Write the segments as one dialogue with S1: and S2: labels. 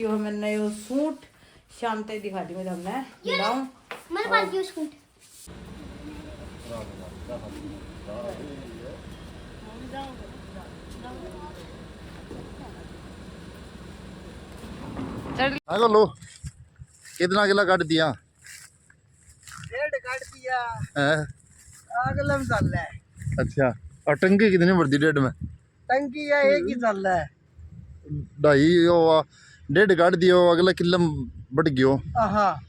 S1: यो मैंने यो सूट शाम तक दिखा दी मैं हमने लाऊं
S2: मेरे पास ये सूट
S3: आगो लो कितना किला काट दिया?
S4: 1.5 काट दिया
S3: है?
S4: अगलम चल रहा है।
S3: अच्छा, और टंकी कितनी बढ़ती 1.5 में?
S4: टंकी है एक ही चल रहा है।
S3: 2.5 1.5 काट दियो, अगला किला बढ़ गयो।
S4: हाँ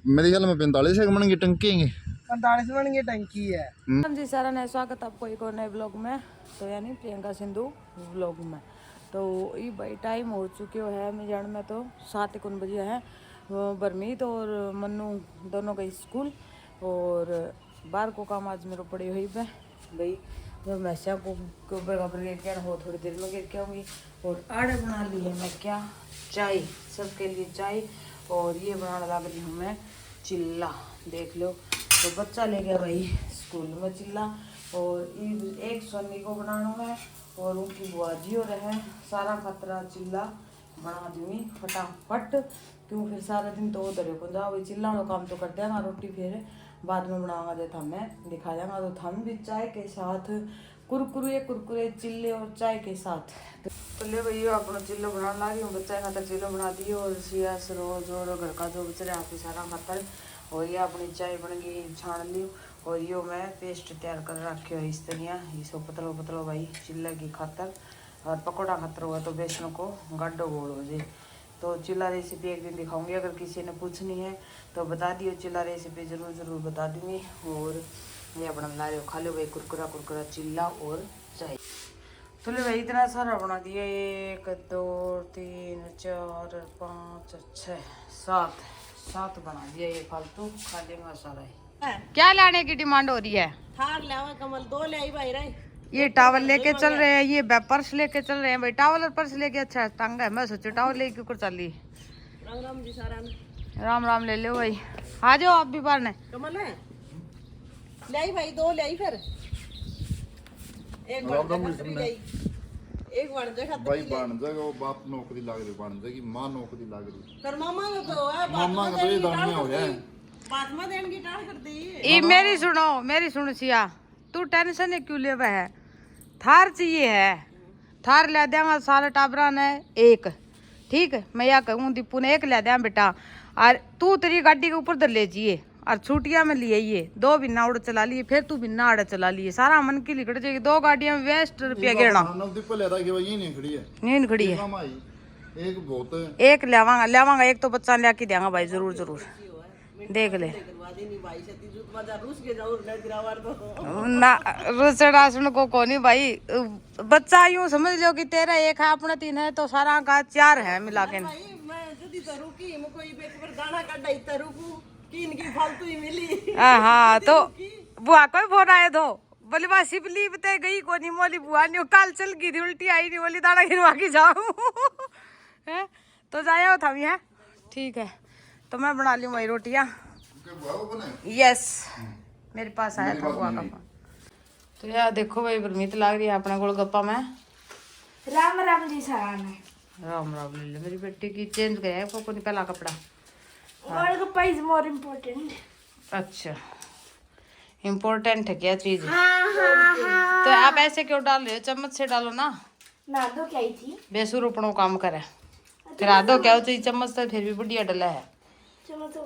S3: मेरे ख्याल में 45 एक मन की टंकी है।
S4: 45 मन की टंकी है।
S1: जी सारा नया स्वागत आपको एक और नए ब्लॉग में। तो यानी प्रियंका सिंधु ब्लॉग में। तो ये भाई टाइम हो चुके है मैं जान में तो 7:51 बजे है। बरमीत और मन्नू दोनों गई स्कूल और बाहर को काम आज मेरे पड़ी हुई पे गई जब मैसा को ऊपर कपड़े गिर के हो थोड़ी देर में गिर के आऊँगी। और आड़े बना ली है मैं क्या चाय सबके लिए चाय और ये बनाने लग रही हूँ मैं चिल्ला देख लो। तो बच्चा ले गया भाई स्कूल में चिल्ला और एक सोनी को बनाना है और उनकी बुआजी हो रहे हैं सारा खतरा चिल्ला बना दूँगी फटाफट क्यों फिर सारा दिन तो उधर को जाओ वही चिल्ला वाला काम तो कर देना रोटी फिर बाद में बनाऊंगा जब हमें दिखा देंगे तो हम भी चाय के साथ कुरकुरे चिल्ले और चाय के साथ तो ले भैया अपना चिल्लो बनाने ला रही हूँ बच्चा खातर चिल्लो बना दी और सिया रोज और घर का जो बेचारे आपकी सारा खातर और ये अपनी चाय बन गई छान ली और यो मैं पेस्ट तैयार कर रखे हो इस तरह ये सब पतलो भाई चिल्ला की खातर और पकौड़ा खातर हुआ तो बेसन को गड्ढो गोल हो जाए। तो चिल्ला रेसिपी एक दिन दिखाऊंगी अगर किसी ने पूछनी है तो बता दियो चिल्ला रेसिपी ज़रूर बता दूंगी। और ये अपना बना रहे हो खा लो भाई कुरकुरा चिल्ला और चाय। तो ले भाई इतना सारा बना दिया 1 2 3 4 5 6 7 बना दिया ये फालतू खा लेंगे सारा ही। क्या लाने की डिमांड हो रही है?
S4: थार लावा कमल 2 ले आई भाई रे।
S1: ये टावल लेके चल रहे हैं ये पर्स लेके चल रहे हैं भाई टावल और पर्स लेके अच्छा टंगा है मैं सोचू टावल लेके क्यों चल रही।
S4: राम जी सारा
S1: राम ले लो भाई आ जाओ आप भी बाहर ने
S4: कमल है ले आई भाई 2 ले आई फिर एक बन जगह
S3: भाई बन जाएगा वो बाप नौकरी लाग रही बन जाएगी मां नौकरी लाग रही
S4: कर मामा को तो है
S3: मामा का तो ये दानिया हो गया
S4: बात में देन की टाल कर दी।
S1: ये मेरी सुनो सिया तू टेंशन है क्यों ले है थार चाहिए है थार ले देंगा सारे टाबरा ने एक ठीक है मैं या कहूँ दीपू ने एक ले दें बेटा और तू तेरी गाड़ी के ऊपर धर ले जाइए और छुट्टियां में लिए ये 2 बिना उड़ चला लिए फिर तू बिना आड़े चला लिए सारा मन की लिकड़ जाएगी 2 गाड़ियां में वेस्ट रुपया गिरना नींद खड़ी है
S3: एक बहुत
S1: एक लेवांगा एक तो बच्चा ले के देंगा भाई जरूर देख ले ना रुचड़ा सुन को कोनी भाई बच्चा यूं समझ लो कि तेरा एक है अपना 3 है तो सारा का 4 है मिला के हाँ तो बुआ को फोन आए दो बोली बा सिपली बते गई कोनी मोली बुआ नहीं कल चल गई थी उल्टी आई नहीं बोली दाना गिरवा के जाऊं है तो जाया था है ठीक है तो मैं बना ली वही रोटियां यस मेरे पास आया था बुआ का फोन। तो यार देखो भाई परमीत लाग रही है अपना गोलगप्पा में
S2: राम जी सारा ने
S1: राम ले ले मेरी बेटी की चेंज गया को नहीं पहला कपड़ा
S2: गोलगप्पा इज मोर इम्पोर्टेंट।
S1: अच्छा इम्पोर्टेंट है क्या चीज
S2: हाँ।
S1: तो आप ऐसे क्यों डाल रहे हो चम्मच से डालो ना
S2: दो क्या थी
S1: बेसुरोपणों काम करे फिर आदो क्या चाहिए चम्मच से फिर भी बढ़िया डला है
S2: चम्मच तो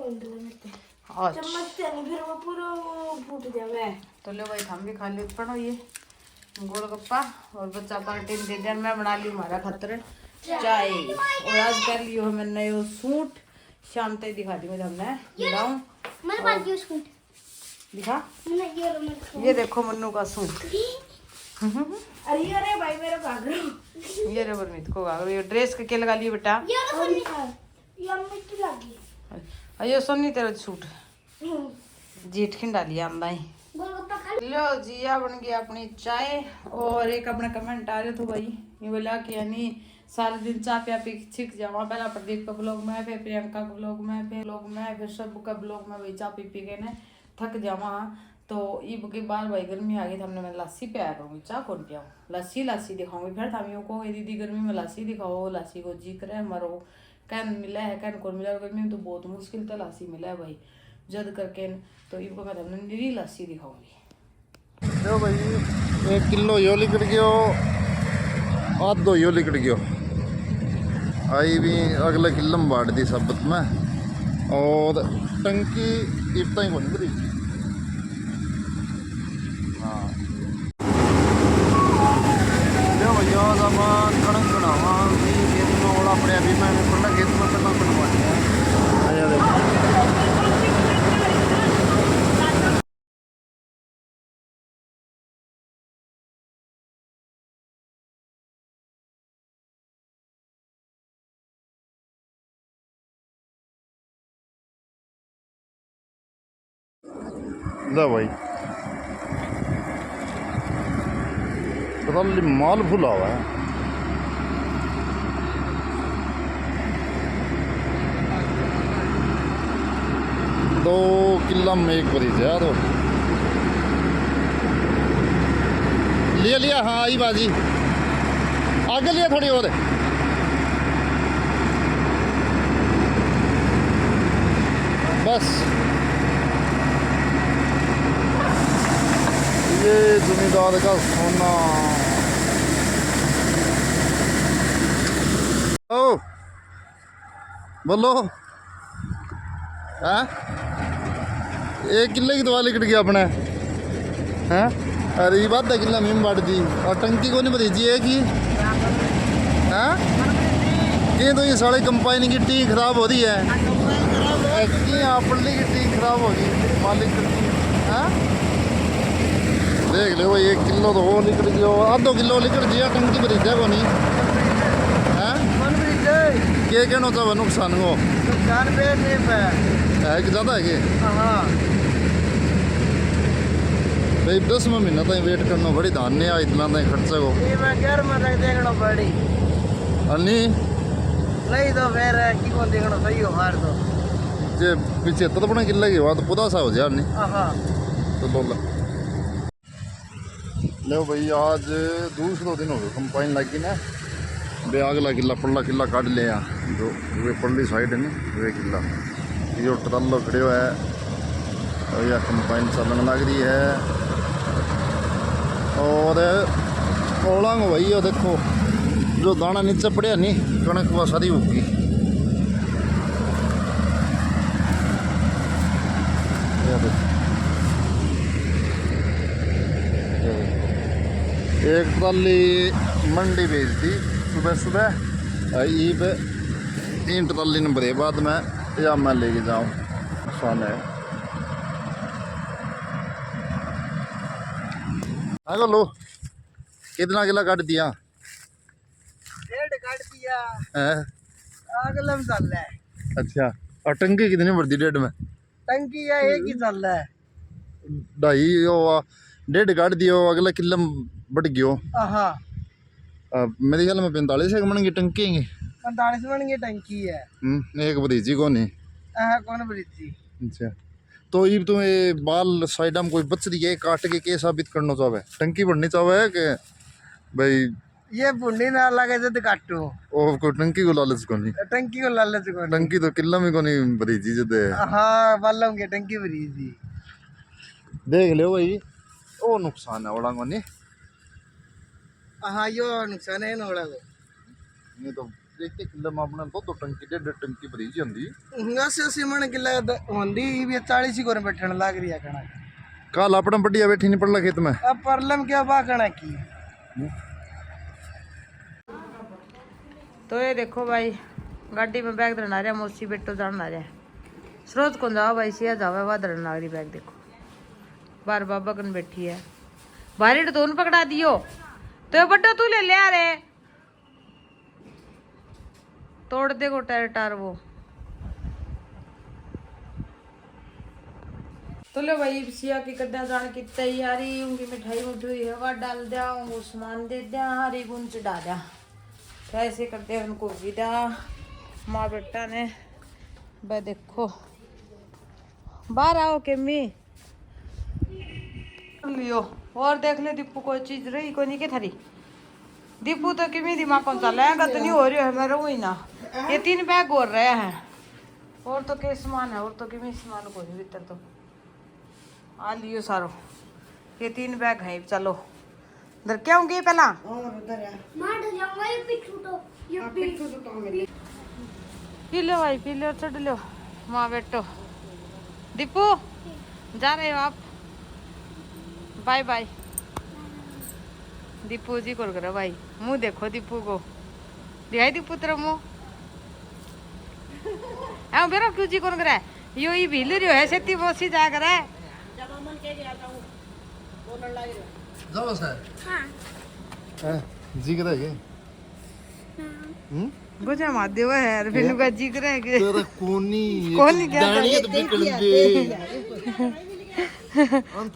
S1: अच्छा
S2: चम्मच से नहीं फिर वो पूरा फूट जावे।
S1: तो लो भाई हम भी खा ले पड़ो ये गोलगप्पा और बच्चा पार्टी दे दिया मैं बना ली हमारा खतर चाय और आज कर लियो मैंने यो सूट शाम तक दिखा दी मुझे हमने लाऊं
S2: मेरे पास ये सूट
S1: दिखा
S2: मैंने
S1: ये देखो मन्नू का सूट
S2: अरे भाई मेरा घाघरा
S1: ये रे परमीत को घाघरा ये ड्रेस के लगा लिए बेटा
S2: ये मिट्टी लगी
S1: अयो सोनी तेरा सूट जीठ खिंडा लिया अंदाई
S2: गोलगप्पा खा
S1: लो जिया बन गई अपनी चाय और एक अपना कमेंट आ रहे थे भाई ये बोला कि यानी सारे दिन चाय पिया पी छिक जावा पहला प्रदीप का ब्लॉग में फिर प्रियंका का ब्लॉग में फिर सब का ब्लॉग में वही चाय पी के ने थक जावा तो ईब के बाद भाई गर्मी आ गई तो हमने मैं लस्सी पिया करूँगी, चाह कौन पियाऊँ, लस्सी दिखाऊंगी। फिर था यूँ को दीदी गर्मी में लस्सी दिखाओ, लस्सी को जी करे मरो, कैन मिला है कैन कौन मिला, गर्मी में तो बहुत मुश्किल तो लस्सी मिला है भाई जद करके। तो ईब को मैं हमने निरी लस्सी दिखाऊंगी।
S3: तो भाई 1 किलो यो लिकड़ गयो, आधो यो लिकड़ गयो, आई भी अगले किलो में बांट दी सबत में, और टंकी इतना ही बन गई। हाँ भैया कणक बनावा खेत में ओला अपने अभी मैंने पढ़ना खेत में कणक बनवानी है। ला भाई पता माल फुला हुआ है। दो किला में एक बरीज है तो लिया हाँ आई बाजी आगे लिया थोड़ी और बस। ये जमींदार का सोना। ओ बोलो हाँ 1 किले की दवा लिकट गया अपने हैं। अरे ये बात किला मीम बांट दी और टंकी को नहीं भरीजी है कि हाँ ये तो ये सारी कंपाइन की टी खराब हो रही है कि आपली की टी खराब होगी मालिक हाँ। देख लो भाई 1 किलो तो वो लिकड़ गया, आधो किलो लिकड़ गया, टंकी भरीजा को नहीं है कहना चाहो नुकसान हो है कि ज़्यादा है कि भाई 10 महीना तक वेट करना बड़ी धान नहीं आ इतना तक खर्चा को
S4: नहीं तो फिर की कौन देखना सही हो मार तो
S3: जे 75 किले की बात पुदा सा हो जाए नहीं तो बोला लो भाई आज दूसरा दिन हो गया कंपाइन लगी ना बे अगला किला पड़ला किला काट लिया जो वे पड़ली साइड है ना वे किला जो ट्रलो खड़े है और यह कंपाइन चलन लग रही है। और ओलांग भाई और देखो जो दाना नीचे पड़े नहीं कणक वह सारी होगी। एक ट्राली मंडी भेज दी सुबह सुबह ईब 3 ट्राली नंबर है बाद में या मैं लेके जाऊँ आसान है। आगे लो कितना किला काट दिया
S4: 1.5 काट दिया
S3: है
S4: अगले में चल रहा है।
S3: अच्छा और टंकी कितनी भर दी 1.5 में
S4: टंकी या एक ही चल रहा है
S3: 2.5 काट दियो अगला किला बढ़ गयो।
S4: हाँ
S3: मेरे ख्याल में 45 मन की टंकी है
S4: 45 मन की टंकी है।
S3: एक भरीजी को नहीं
S4: कौन बरीची।
S3: अच्छा तो ये तुम्हें बाल साइड में कोई बच रही है काट के साबित करना चाहे टंकी बढ़नी चाहे कि भाई
S4: ये बुढ़ी ना लगे तो काटू
S3: ओ कोई टंकी को लालच को नहीं
S4: टंकी को लालच को नहीं।
S3: टंकी तो किला में को नहीं भरीजी जदे
S4: हाँ बालों की टंकी भरी थी
S3: देख लो भाई ओ नुकसान है बड़ा को नहीं।
S4: हाँ यो नुकसान है ना बड़ा को
S3: ये तो एक किला में अपना दो टंकी 1.5 टंकी भरीजी होंदी
S4: 80 मन किला होंदी भी 40 को बैठने लग रही है कणक
S3: कल अपना बढ़िया बैठी नहीं पड़ला खेत में
S4: अब परलम क्या बा कणक की।
S1: तो ये देखो भाई गाड़ी में बैग धरना रहा मौसी बेटो जाना रहा स्रोत को जाओ भाई सिया जाओ वह धरना रही बैग देखो बार बाबा कन बैठी है भारी तो दोनों पकड़ा दियो तो ये बड्डो तू ले आ रे तोड़ दे को टायर टार वो। तो लो भाई सिया की कद्या जाने की तैयारी उनकी मिठाई उठी हवा डाल दिया उनको सामान दे दिया हरी गुन चढ़ा दिया ऐसे करते हैं उनको विदा माँ बेटा ने भाई देखो बाहर आओ केमी लियो और देख ले दीपू कोई चीज रही कोई नहीं के थारी दीपू तो किमी दिमाग कौन सा लहंगा तो नहीं हो रही है मेरा वही ना ये 3 बैग और रहे हैं और तो क्या सामान है और तो किमी सामान को भीतर तो आ लियो सारो ये 3 बैग है चलो इधर क्या होंगे पहला
S2: मार जाऊंगा ये पिट्ठू तो ये
S1: पी लो भाई पी लो चढ़ लो माँ बैठो दीपू जा रहे हो आप बाय बाय दीपू जी को करो भाई मुंह देखो दीपू को दिखाई दीपू तेरा मुंह ऐ बेरो क्यों जी कौन करे यो ही भील रियो है सेती बोसी जा करे
S3: जाओ सर
S2: हां
S3: जी करे के
S1: बुझा मार देव है यार फिर का जी करे के
S3: तेरा कोनी
S1: कोनी क्या
S3: दानिया तो बिकल दे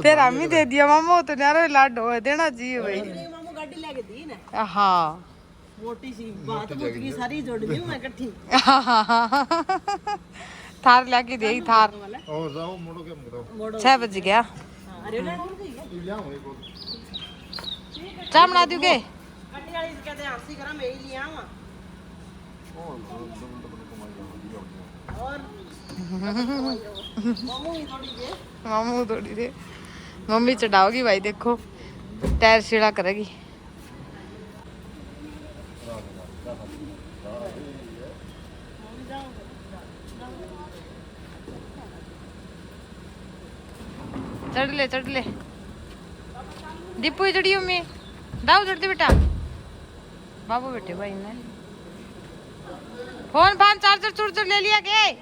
S1: तेरा मी दे दिया मामो तो नारो लाडो है देना चाहिए भाई
S5: मामू गाड़ी लेके दी ना
S1: हाँ
S5: मोटी सी बात की सारी जोड़ दी मैं इकट्ठी
S1: थार लाके दे थार
S3: और जाओ मोड़ो के मोड़ो
S1: 6 बज गया
S5: अरे ना उड़ गई
S3: लिया होए को
S1: चाय बना दूंगे
S5: गाड़ी वाली से कहते हैं हंसी करा मैं ही लिया आवा और मामू ही थोड़ी दे
S1: मामू थोड़ी दे मम्मी चढ़ाओगी भाई देखो टायर सीढ़ा करेगी चढ़ ले दीपू ही चढ़ी मम्मी दाऊ चढ़ती बेटा बाबू बैठे भाई ने फोन फान चार्जर चुर्जर ले लिया के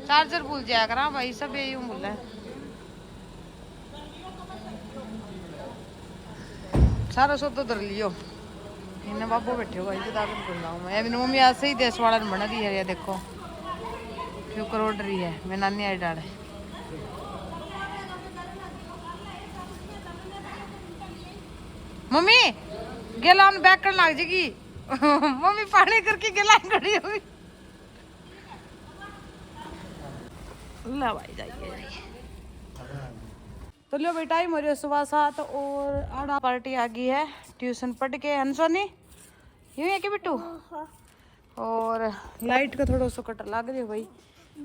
S1: चार्जर भूल जाया करा भाई सब यही भूल है सारा सो तो धर लियो इन्हें बाबू बैठे हो भाई तो दागन भूल रहा हूँ मैं मेरी मम्मी आज से ही देश वाला बना रही है ये देखो क्यों करोड़ रही है मैं नानी आई डाले मम्मी गेलान बैक करने लग जाएगी मम्मी पानी करके गेलान खड़ी होगी ला भाई जाइए तो लो भाई टाइम हो रही है सुबह 7 और आधा पार्टी आ गई है ट्यूशन पढ़ के हंसोनी यूं है कि बिट्टू और लाइट का थोड़ा सा कट लग रही है भाई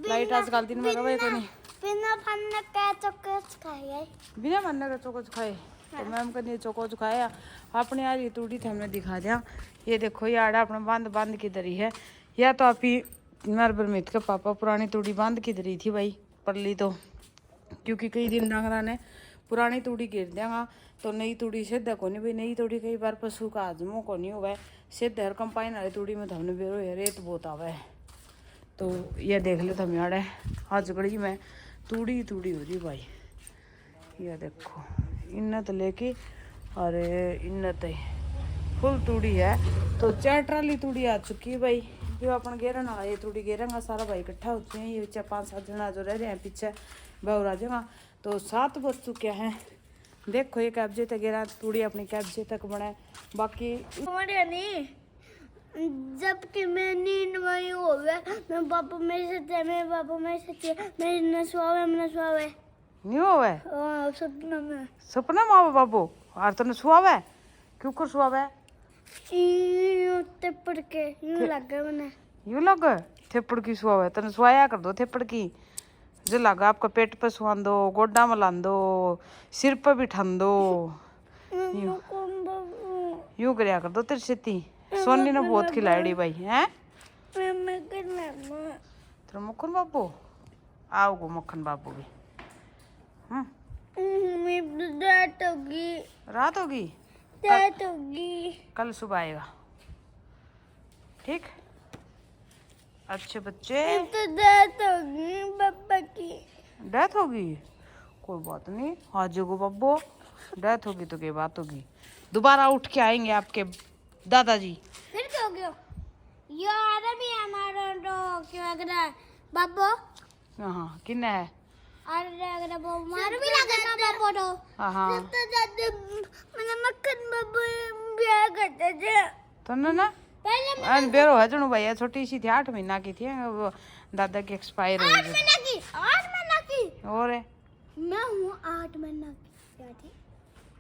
S1: लाइट आजकल दिन में रहे को नहीं
S2: बिना फन का चॉकलेट खाए
S1: बिना मन्ने का चोकोच खाए तो मैम का नहीं चोकोच खाया अपने यार ये तूड़ी थे हमने दिखा दिया ये देखो ये आड़ा अपने बांध की दरी है या तो आप ही मेरे बरमीत के पापा पुरानी तूड़ी बांध की दरी थी भाई परली तो क्योंकि कई दिन डांगरा ने पुरानी तूड़ी गिर देगा तो नई तूड़ी सीधा को नहीं भाई नई तूड़ी कई बार पशु का हजमो को नहीं हुआ है सीधा हर कंपाइन वाली तूड़ी में तो हमने बेरो है रेत बहुत आवा है तो ये देख लो हम यार आज गड़ी में तूड़ी हो रही भाई ये देखो इन्नत लेके अरे इन्नत है फुल तूड़ी है तो 4 ट्राली तूड़ी आ चुकी है भाई जो अपन गेरन वाला ये तूड़ी गेरेंगा सारा भाई इकट्ठा होते हैं ये 5-7 जना जो रह रहे हैं पीछे बहु आ जाएगा तो 7 बज चुके हैं देखो ये कब्जे तक गेरा तूड़ी अपनी कब्जे तक बनाए बाकी
S2: हमारे नहीं जबकि मैं नींद में हो गया मैं पापा मेरे से मेरे पापा मेरे से मेरे नसवावे
S1: नहीं हुआ है
S2: सपना में
S1: सपना माँ बाबू और तने सुहावे क्यों कर सुहावे
S2: पड़ के यूं लगा मैंने
S1: यूं लगा थेपड़ की सुहावे तने सुहाया कर दो थेपड़ की जो लगा आपका पेट पे सुहान दो गोड्डा में लान दो सिर पे बिठान दो यूं करया कर दो तेरी सिद्धि सोनी ने बहुत खिलाड़ी भाई हैं तेरा मक्खन बाबू आओ गो मक्खन बाबू भी रात होगी कल सुबह आएगा ठीक अच्छे बच्चे
S2: पापा की
S1: डेथ होगी कोई बात नहीं आ जाओ बाबू डेथ होगी तो क्या बात होगी दोबारा उठ के आएंगे आपके दादाजी
S2: फिर क्या हो गया यार अभी हमारा तो क्या लग रहा है बाबू
S1: हाँ किन्ने है
S2: अरे अगर वो मार भी लगा ना बाबू तो
S1: हाँ
S2: तो दादा मैंने मक्खन बाबू ब्याह करते थे
S1: तो ना
S2: पहले
S1: बेरो है जनू भैया छोटी सी थी 8 महीना की थी वो दादा की एक्सपायर हो गई
S2: 8 महीना की
S1: और
S2: मैं हूँ 8 महीना की क्या थी।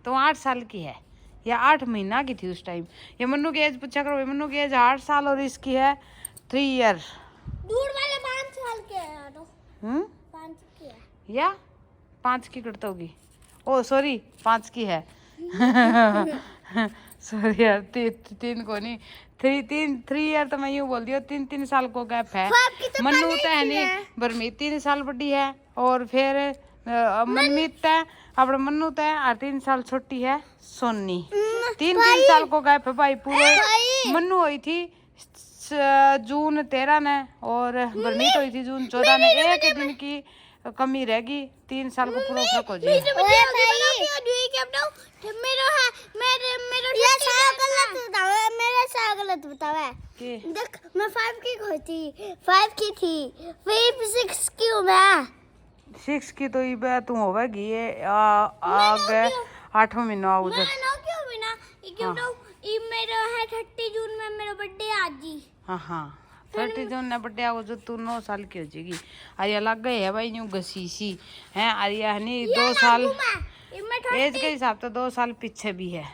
S1: तो 8 साल की है या 8 महीना की थी उस टाइम। ये मन्नू की एज पूछा करो, मन्नू की एज 8 साल और इसकी है 3 ईयर।
S2: दूर वाले 5 साल के है तो 5 की है
S1: या 5 की करता होगी। ओ सॉरी 5 की है। सॉरी यार, 3 को नहीं, 3 ईयर तो मैं यूँ बोल दिया, 3 साल को गैप है। मन्नू तो है नहीं, बरमीत 3 साल बड़ी है और फिर मनमीत है अपने मन्नू तो है और 3 साल छोटी है सोनी। 3 साल को गैप है भाई पूरे। मन्नू हुई थी जून 13 ने और बरमीत हुई थी जून 14 ने। एक दिन की कमी रहेगी, 3 साल को पूरा फर्क हो जाएगा।
S2: गलत बतावा
S1: के
S2: देख, मैं 5 की थी 5 की थी, फिर 6 की हूँ मैं।
S1: 6 की तो ये तू होगी ये आगे 8वां महीना आओ
S2: मैं ना क्यों बिना क्यों तो ये मेरा है 30 जून में मेरा बर्थडे आज जी।
S1: हाँ हाँ 30 जून ने बर्थडे आओ जो तू 9 साल की हो जाएगी। अरे अलग गए है भाई यूं घसीसी है। अरे हनी 2 साल एज के हिसाब तो 2 साल पीछे भी है।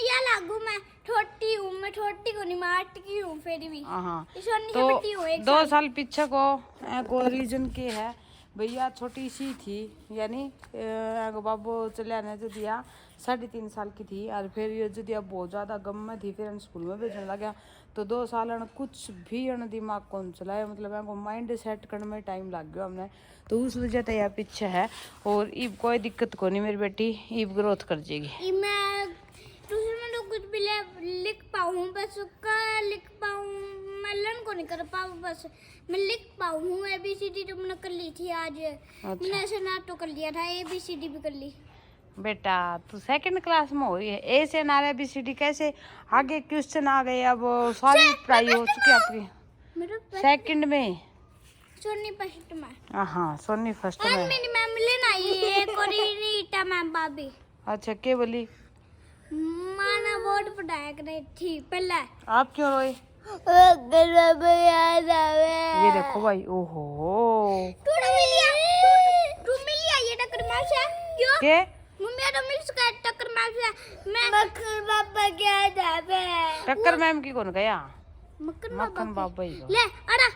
S2: या लागू मैं छोटी हूँ, मैं छोटी को नहीं, मैं 8 की हूँ फिर भी।
S1: हाँ
S2: सोनी से
S1: तो
S2: बड़ी हूँ 1
S1: 2 साल पीछे को रीजन के है भैया, छोटी सी थी यानी बाबू चले आने जो दिया 3.5 साल की थी और फिर ये जो दिया बहुत ज़्यादा गम में थी, फिर स्कूल में भेजने लगा तो 2 साल कुछ भी दिमाग को चलाया, मतलब माइंड सेट करने में टाइम लग गया हमने, तो उस वजह से यह पीछे है। और ईब कोई दिक्कत को नहीं, मेरी बेटी ईब ग्रोथ कर जाएगी।
S2: मैं ट्यूशन में तो कुछ भी लिख पाऊँ, बस उसका लिख पाऊँ, मैं लर्न को नहीं कर पाऊँ, बस मैं लिख पाऊँ। ABCD तो मैंने कर ली थी आज। मैंने ऐसे ना तो कर लिया था, ABCD भी कर ली।
S1: बेटा तू 2nd क्लास में हो रही है, ए से नारे ABCD कैसे आगे क्वेश्चन आ गए, अब सारी पढ़ाई हो चुकी है आपकी।
S2: मेरा
S1: 2nd में
S2: सोनी फर्स्ट में।
S1: हाँ सोनी फर्स्ट में।
S2: मेरी मैम लेना ये एक और रीटा मैम भाभी।
S1: अच्छा क्या बोली?
S2: माना बोर्ड पढ़ाया करे थी पहले।
S1: आप क्यों रोए?
S2: याद आवे।
S1: ये देखो भाई, ओहो
S2: तू मिल लिया ये टक्कर मार से क्यों?
S1: के
S2: मम्मी तो मिल सका टक्कर मार से मैं मक्खन बाबा क्या जावे।
S1: टक्कर मैम की कौन गया?
S2: मक्खन
S1: मक्खन बाबा ही
S2: ले अड़ा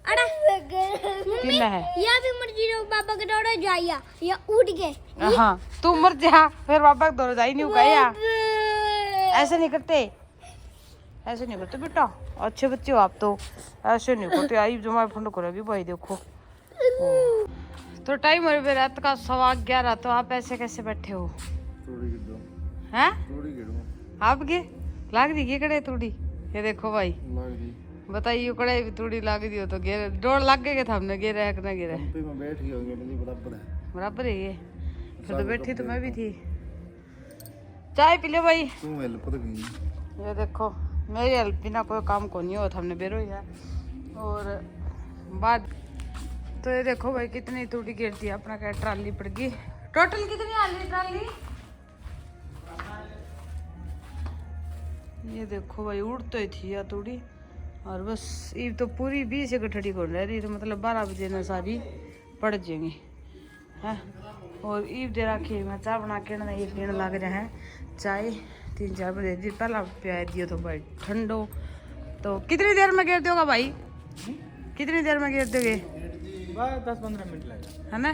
S2: अड़ा
S1: किला है
S2: या भी मर्जी रो बाबा के दौड़ा जाया या उड़ गए।
S1: हाँ तू मर जा फिर बाबा दौड़ जाई नहीं गया। ऐसे नहीं करते, ऐसे नहीं करते बेटा, अच्छे बच्चे हो आप तो, ऐसे नहीं करते। आई जो मैं फंड करेगी भाई देखो। तो टाइम हो रहा रात का 11:15, तो आप ऐसे कैसे बैठे हो? हैं आपके लाग दी ये कड़े तूड़ी? ये देखो भाई बताइए कड़े भी तूड़ी लाग दी हो तो गिर डोर लग गए थे हमने, गिरे है कि ना गिरे?
S3: बैठ गई होंगे बराबर है,
S1: बराबर है ये। फिर तो बैठी तो मैं भी थी। चाय पी लो भाई।
S3: तू हेल्प कर गई।
S1: ये देखो मेरी हेल्प बिना कोई काम को नहीं होता, हमने बेरो है। और बाद तो ये देखो भाई कितनी तूड़ी गिरती है, अपना क्या ट्राली पड़ गई। टोटल कितनी आ रही ट्राली? ये देखो भाई उड़ तो ही थी या तूड़ी, और बस ये तो पूरी 20 गठड़ी को रह रही, तो मतलब 12 बजे ना सारी पड़ जाएंगी है। और ईब दे रखी मैं चाय बना के ना, ये पीने लग रहे हैं चाय। 3-4 बजे दी पहला पिया दियो तो भाई ठंडो। तो कितनी देर में गिर दोगा भाई? कितनी देर में गिर दोगे?
S4: 10-15 मिनट लगेगा
S1: है ना?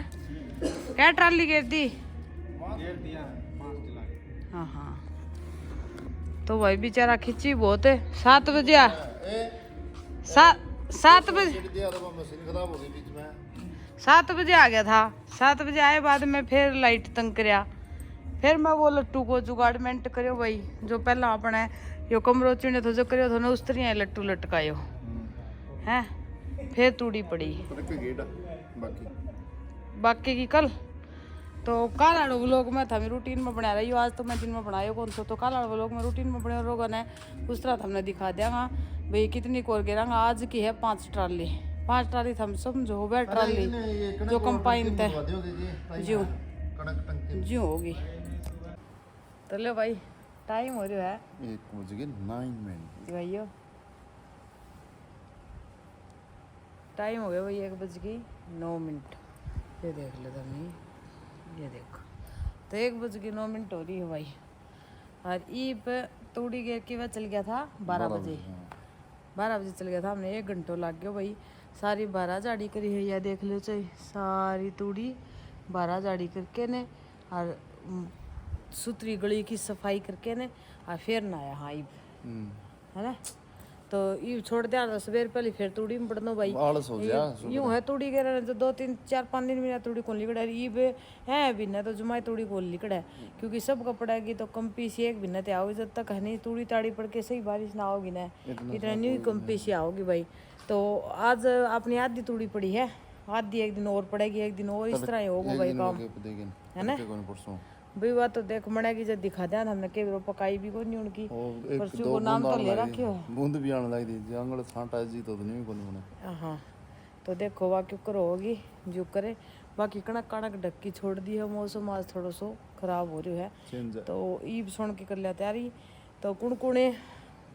S1: क्या ट्राली गिर दी?
S4: गिर दिया 5 किलो।
S1: हाँ हाँ तो भाई बेचारा खिंची बहुत है। 7 बजे 7 बजे
S3: मशीन खराब हो गई बीच में।
S1: 7 बजे आ गया था। 7 बजे आए बाद में फिर लाइट तंग करया, फिर मैं वो लट्टू को जुगाड़मेंट करो भाई, जो पहला अपने यो कमरो चिने तो जो करो तो उस तरह लट्टू लटकायो हैं। फिर तूड़ी पड़ी बाकी की कल। तो कल आड़ो व्लॉग में था मैं रूटीन में बना रही हूँ, आज तो मैं दिन में बनाया कौन सा, तो कल आड़ो व्लॉग में रूटीन में बने रोगन है उस तरह हमने दिखा देगा भाई कितनी कोर गिरांगा। आज की है 5 ट्राली, 5 ट्राली हम समझो हो गया ट्राली जो कंपाइन थे ज्यों ज्यों होगी। तो लो भाई टाइम हो रहा है
S3: 1:09
S1: भाइयों, टाइम हो गया भाई 1:09। ये देख लेता मैं ये देखो तो 1:09 हो रही है भाई। और ई पे तूड़ी गिर के वह चल गया था 12 बजे। 12 बजे चल गया था, हमने 1 घंटो लग गया भाई। सारी बारह झाड़ी करी है, या देख लो चाहिए सारी तूड़ी बारह झाड़ी करके ने और सुतरी गली की सफाई करके ने और फिर नहाया। हाँ ईब है ना, तो ये छोड़ दिया तो सवेर पहले फिर तूड़ी में पड़नो भाई।
S3: आलस हो गया
S1: यूं है तूड़ी के रहने तो 2-3-4-5 दिन में तूड़ी कौन लिकड़ा ई बे है बिना तो जुमाई तूड़ी कौन लिकड़ा है, क्योंकि सब कपड़ा की तो कंपी सी एक बिना आओगी जब तक है नहीं तूड़ी ताड़ी पड़ के सही बारिश ना होगी ना इतना न्यू कंपी सी आओगी भाई। तो आज अपनी आधी तूड़ी पड़ी है, आधी एक दिन और पड़ेगी, एक दिन और इस तरह ही होगा भाई काम है ना भाई। बात तो देख मड़ेगी जब दिखा दिया हमने के पकाई भी कोई नहीं उनकी, परसों को नाम तो ले रखे हो
S3: बूंद भी आने लग दी जंगल छांटा जी तो नहीं कोनी होने।
S1: हाँ तो देखो बाकी कर होगी जो करे। बाकी कणक कणक ढक्की छोड़ दी है, मौसम आज थोड़ा सो खराब हो रहा है तो ईब सुन के कर लिया तैयारी। तो कुणकुणे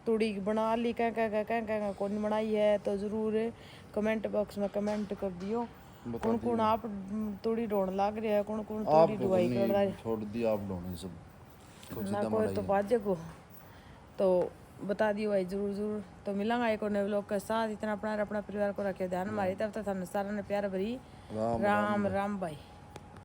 S1: तूड़ी बना ली कह कौन बनाई है तो जरूर कमेंट बॉक्स में कमेंट कर दियो। कौन कौन आप तूड़ी ढोण लाग रहे है, कौन कौन तूड़ी डुबाई कर रहा है,
S3: छोड़ दी आप ढोने सब
S1: ना कोई तो बाजे को तो बता दियो भाई जरूर जरूर। तो मिलांगा एक और नए व्लॉग के साथ। इतना अपना परिवार को रखे ध्यान हमारी तरफ तक सारा ने प्यार भरी राम राम भाई।